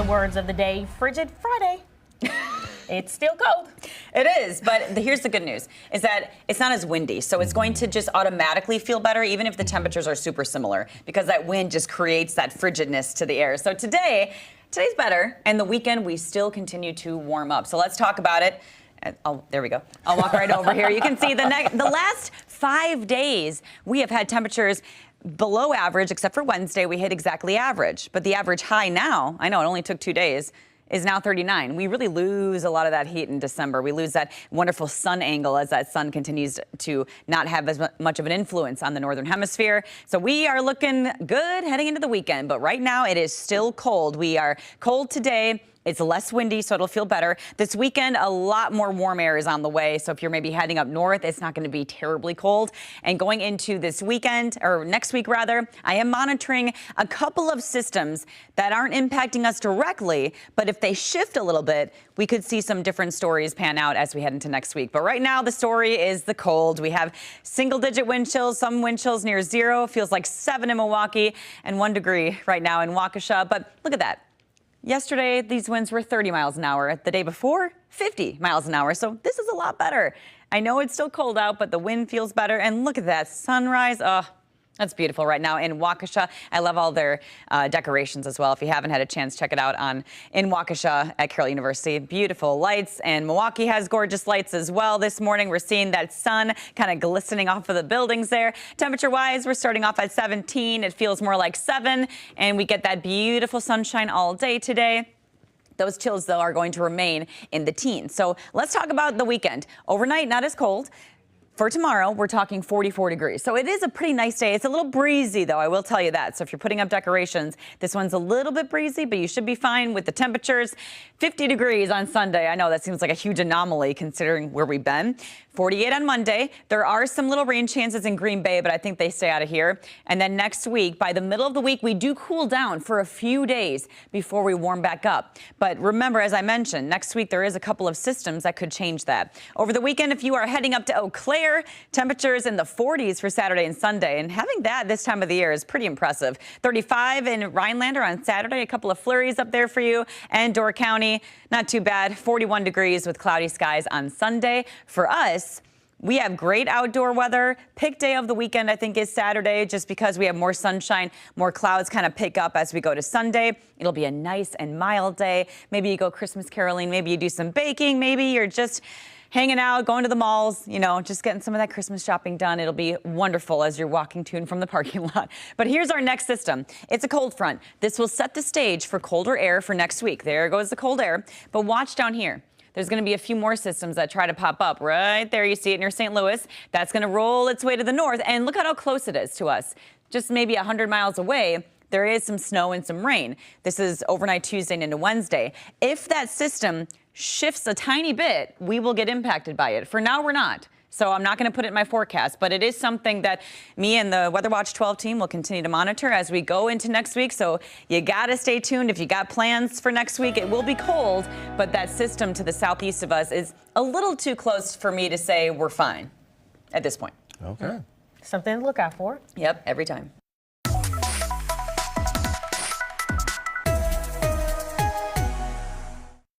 the words of the day, Frigid Friday. It's still cold. It is, but here's the good news, is that it's not as windy, so it's going to just automatically feel better, even if the temperatures are super similar, because that wind just creates that frigidness to the air. So today's better, and the weekend we still continue to warm up. So let's talk about it. Oh, there we go. I'll walk right over here. You can see the last 5 days we have had temperatures below average, except for Wednesday, we hit exactly average. But the average high now, I know it only took 2 days, is now 39. We really lose a lot of that heat in December. We lose that wonderful sun angle as that sun continues to not have as much of an influence on the northern hemisphere. So we are looking good heading into the weekend, but right now it is still cold. We are cold today. It's less windy, so it'll feel better. This weekend, a lot more warm air is on the way. So if you're maybe heading up north, it's not going to be terribly cold. And going into this weekend, or next week rather, I am monitoring a couple of systems that aren't impacting us directly, but if they shift a little bit, we could see some different stories pan out as we head into next week. But right now, the story is the cold. We have single-digit wind chills, some wind chills near 0. Feels like 7 in Milwaukee and 1 degree right now in Waukesha. But look at that. Yesterday, these winds were 30 miles an hour. The day before, 50 miles an hour. So this is a lot better. I know it's still cold out, but the wind feels better. And look at that sunrise. Oh, that's beautiful right now in Waukesha. I love all their decorations as well. If you haven't had a chance, check it out in Waukesha at Carroll University. Beautiful lights, and Milwaukee has gorgeous lights as well. This morning, we're seeing that sun kind of glistening off of the buildings there. Temperature-wise, we're starting off at 17. It feels more like 7, and we get that beautiful sunshine all day today. Those chills, though, are going to remain in the teens. So let's talk about the weekend. Overnight, not as cold. For tomorrow, we're talking 44 degrees. So it is a pretty nice day. It's a little breezy, though, I will tell you that. So if you're putting up decorations, this one's a little bit breezy, but you should be fine with the temperatures. 50 degrees on Sunday. I know that seems like a huge anomaly considering where we've been. 48 on Monday. There are some little rain chances in Green Bay, but I think they stay out of here. And then next week, by the middle of the week, we do cool down for a few days before we warm back up. But remember, as I mentioned, next week there is a couple of systems that could change that. Over the weekend, if you are heading up to Eau Claire, temperatures in the 40s for Saturday and Sunday. And having that this time of the year is pretty impressive. 35 in Rhinelander on Saturday, a couple of flurries up there for you. And Door County, not too bad. 41 degrees with cloudy skies on Sunday. For us, we have great outdoor weather. Pick day of the weekend, I think, is Saturday, just because we have more sunshine, more clouds kind of pick up as we go to Sunday. It'll be a nice and mild day. Maybe you go Christmas caroling. Maybe you do some baking. Maybe you're just hanging out, going to the malls, you know, just getting some of that Christmas shopping done. It'll be wonderful as you're walking to and from the parking lot. But here's our next system. It's a cold front. This will set the stage for colder air for next week. There goes the cold air. But watch down here. There's going to be a few more systems that try to pop up. Right there, you see it near St. Louis. That's going to roll its way to the north. And look at how close it is to us. Just maybe 100 miles away, there is some snow and some rain. This is overnight Tuesday into Wednesday. If that system shifts a tiny bit, we will get impacted by it. For now, we're not. So I'm not going to put it in my forecast, but it is something that me and the Weather Watch 12 team will continue to monitor as we go into next week. So you got to stay tuned. If you got plans for next week, it will be cold, but that system to the southeast of us is a little too close for me to say we're fine at this point. Okay. Something to look out for. Yep, every time.